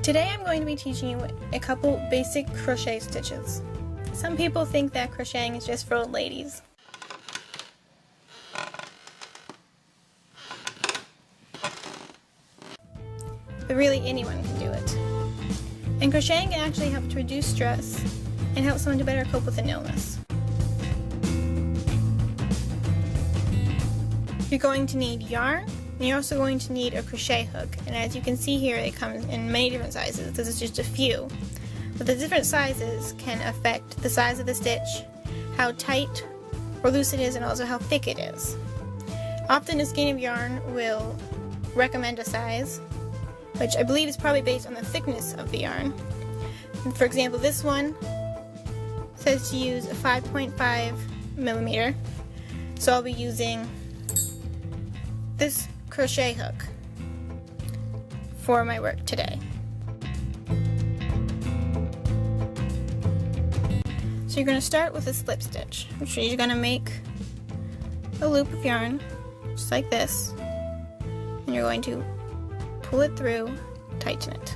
Today I'm going to be teaching you a couple basic crochet stitches. Some people think that crocheting is just for old ladies. But really anyone can do it. And crocheting can actually help to reduce stress and help someone to better cope with an illness. You're going to need yarn, and you're also going to need a crochet hook. And as you can see here, it comes in many different sizes. This is just a few. But the different sizes can affect the size of the stitch, how tight or loose it is, and also how thick it is. Often a skein of yarn will recommend a size, which I believe is probably based on the thickness of the yarn. And for example, this one says to use a 5.5 millimeter, so I'll be using this crochet hook for my work today. So you're going to start with a slip stitch, which you're going to make a loop of yarn just like this, and you're going to pull it through, tighten it,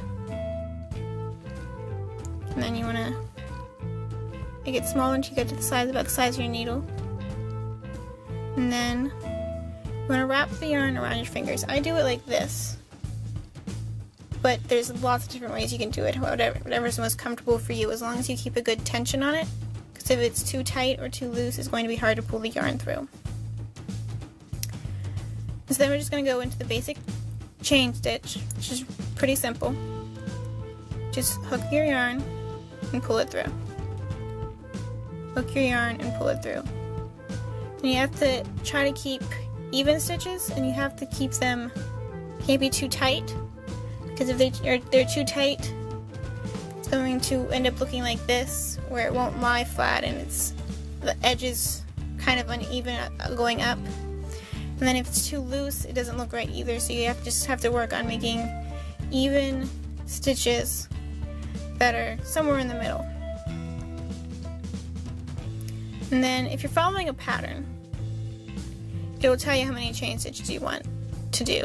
and then you want to make it smaller until you get to the size, about the size of your needle, and then you want to wrap the yarn around your fingers. I do it like this, but there's lots of different ways you can do it, whatever's most comfortable for you, as long as you keep a good tension on it, because if it's too tight or too loose, it's going to be hard to pull the yarn through. So then we're just going to go into the basic chain stitch, which is pretty simple. Just hook your yarn and pull it through. Hook your yarn and pull it through. And you have to try to keep even stitches, and you have to keep them, can't be too tight, because if they're too tight, it's going to end up looking like this, where it won't lie flat and it's the edges kind of uneven going up. And then if it's too loose, it doesn't look right either, so you just have to work on making even stitches that are somewhere in the middle. And then if you're following a pattern, it will tell you how many chain stitches you want to do.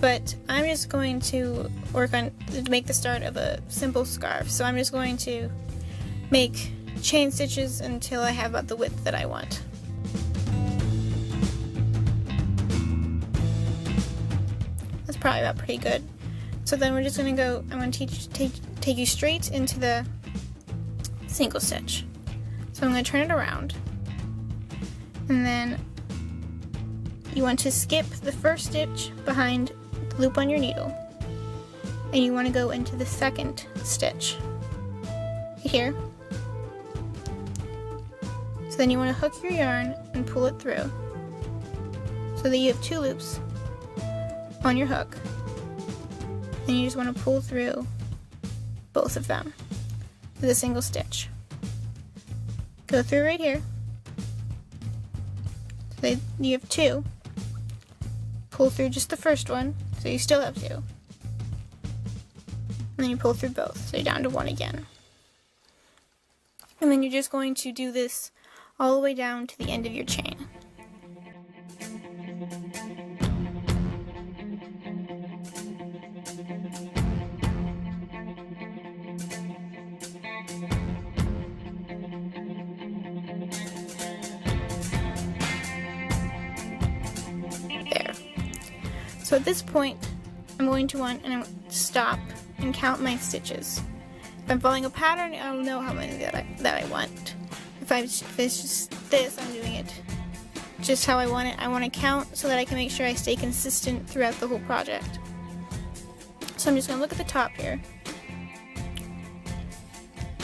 But I'm just going to work on to make the start of a simple scarf. So I'm just going to make chain stitches until I have about the width that I want. That's probably about pretty good. So then we're just going to go, I'm going to take you straight into the single stitch. So I'm going to turn it around, and then you want to skip the first stitch behind the loop on your needle, and you want to go into the second stitch here. So then you want to hook your yarn and pull it through so that you have two loops on your hook, and you just want to pull through both of them with a single stitch. Go through right here, so you have two. Pull through just the first one, so you still have two. And then you pull through both, so you're down to one again. And then you're just going to do this all the way down to the end of your chain. So at this point, I'm going to want to stop and count my stitches. If I'm following a pattern, I'll know how many that I want. If it's just this, I'm doing it just how I want it. I want to count so that I can make sure I stay consistent throughout the whole project. So I'm just going to look at the top here,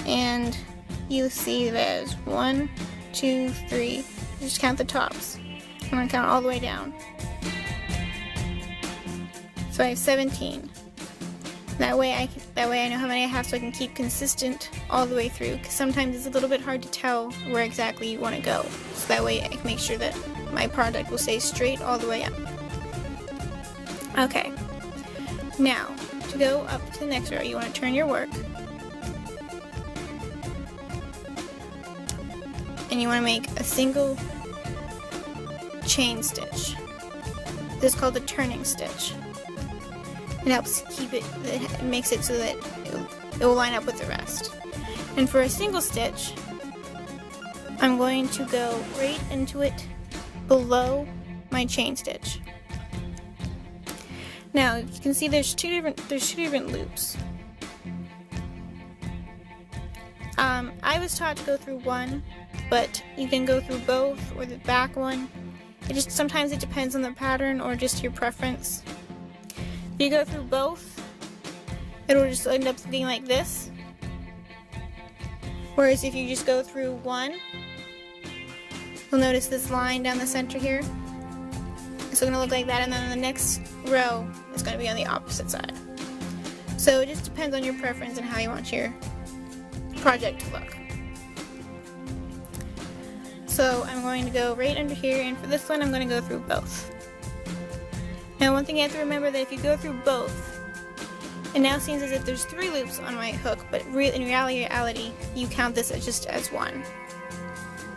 and you'll see there's 1, 2, 3. Just count the tops. I'm going to count all the way down. So I have 17. That way I know how many I have, so I can keep consistent all the way through, because sometimes it's a little bit hard to tell where exactly you want to go. So that way I can make sure that my project will stay straight all the way up. Okay. Now, to go up to the next row, you want to turn your work, and you want to make a single chain stitch. This is called the turning stitch. It helps keep it, it makes it so that it will line up with the rest. And for a single stitch, I'm going to go right into it below my chain stitch. Now you can see there's two different loops. I was taught to go through one, but you can go through both or the back one. Sometimes it depends on the pattern or just your preference. If you go through both, it'll just end up being like this. Whereas if you just go through one, you'll notice this line down the center here. It's going to look like that, and then the next row is going to be on the opposite side. So it just depends on your preference and how you want your project to look. So I'm going to go right under here, and for this one I'm going to go through both. Now one thing you have to remember, that if you go through both, it now seems as if there's 3 loops on my hook, but in reality you count this as one.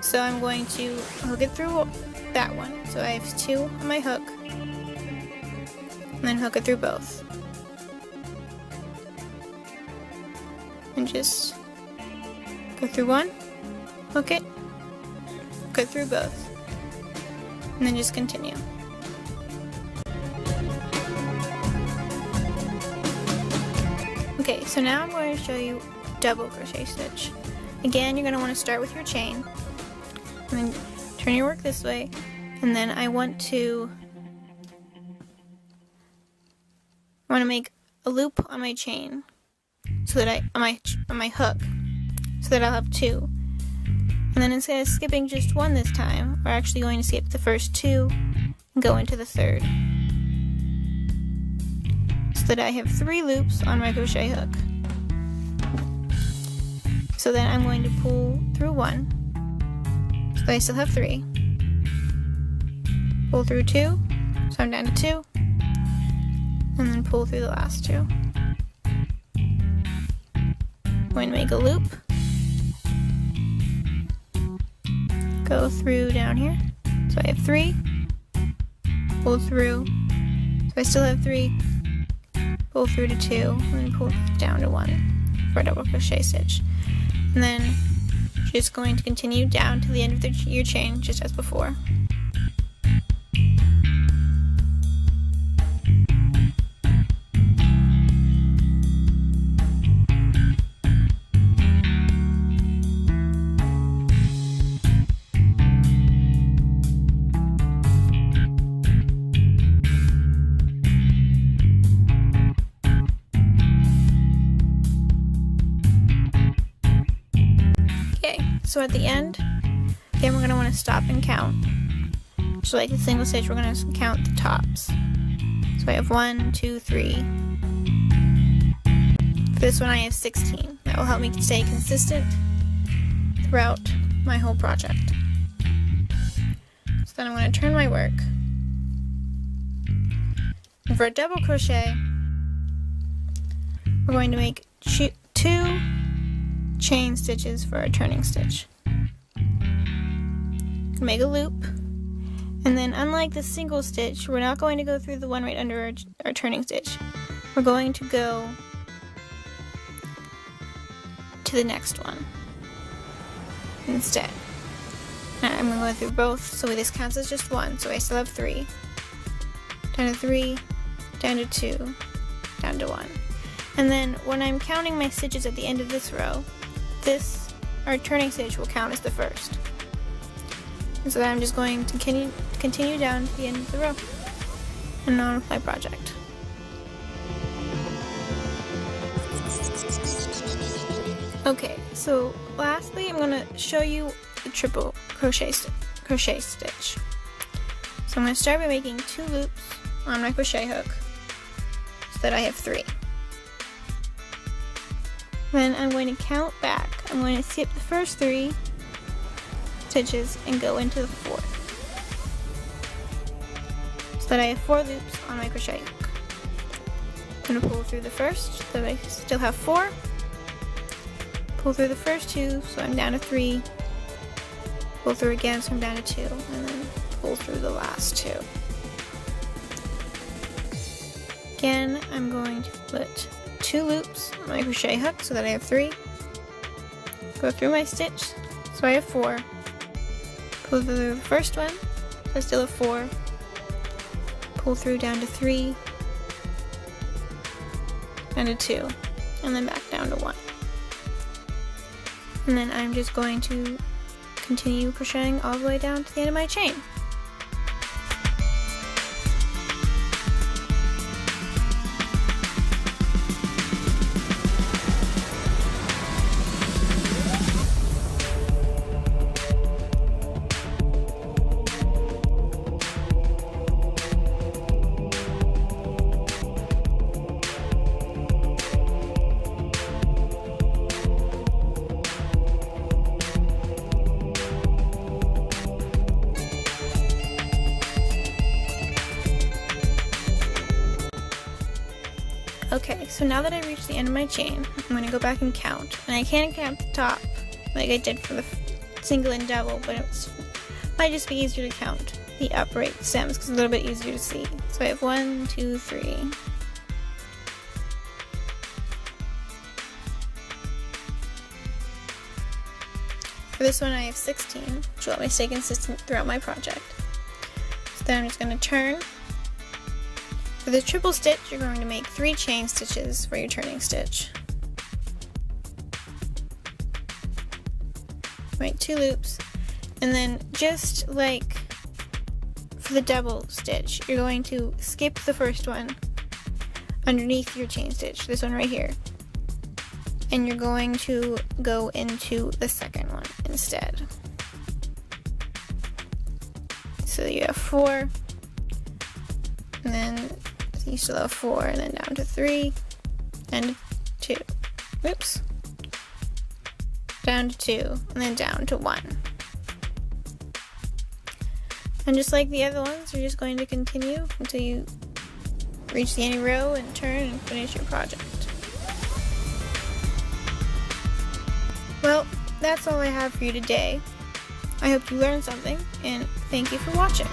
So I'm going to hook it through that one. So I have 2 on my hook, and then hook it through both. And just go through one, hook it through both, and then just continue. Okay, so now I'm going to show you double crochet stitch. Again, you're going to want to start with your chain, and then turn your work this way, and then I want to make a loop on my chain, so that on my hook, so that I'll have 2. And then instead of skipping just one this time, we're actually going to skip the first 2 and go into the third, so that I have 3 loops on my crochet hook. So then I'm going to pull through 1, so I still have 3. Pull through 2, so I'm down to 2, and then pull through the last 2. I'm going to make a loop, go through down here, so I have 3, pull through, so I still have 3, pull through to 2, and then pull down to 1 for a double crochet stitch. And then you're just going to continue down to the end of your chain, just as before. So at the end, again, we're going to want to stop and count. Just like the single stitch, we're going to count the tops. So I have 1, 2, 3. For this one I have 16. That will help me stay consistent throughout my whole project. So then I'm going to turn my work. And for a double crochet, we're going to make 2 chain stitches for our turning stitch. Make a loop, and then unlike the single stitch, we're not going to go through the one right under our turning stitch. We're going to go to the next one instead. Now I'm going to go through both, so this counts as just one, so I still have 3. Down to 3, down to 2, down to 1. And then when I'm counting my stitches at the end of this row, our turning stitch will count as the first. And so then I'm just going to continue down to the end of the row and on with my project. Okay, so lastly I'm going to show you the triple crochet stitch. So I'm going to start by making 2 loops on my crochet hook so that I have 3. Then I'm going to count back. I'm going to skip the first 3 stitches and go into the 4th. So that I have 4 loops on my crochet hook. I'm going to pull through the first, so that I still have 4. Pull through the first 2, so I'm down to 3. Pull through again, so I'm down to 2. And then pull through the last 2. Again, I'm going to put 2 loops on my crochet hook so that I have 3. Go through my stitch, so I have 4. Pull through the first one, so I still have 4. Pull through down to 3, and a 2, and then back down to 1. And then I'm just going to continue crocheting all the way down to the end of my chain. Okay, so now that I reached the end of my chain, I'm going to go back and count. And I can't count the top like I did for the single and double, but it might just be easier to count the upright stems because it's a little bit easier to see. So I have 1, 2, 3. For this one I have 16, which will let me stay consistent throughout my project. So then I'm just going to turn. For the triple stitch, you're going to make 3 chain stitches for your turning stitch. Make 2 loops, and then just like for the double stitch, you're going to skip the first one underneath your chain stitch, this one right here, and you're going to go into the second one instead. So you have 4, and then you still have 4, and then down to 3, and 2. Oops. Down to 2, and then down to 1. And just like the other ones, you're just going to continue until you reach the end of the row and turn and finish your project. Well, that's all I have for you today. I hope you learned something, and thank you for watching.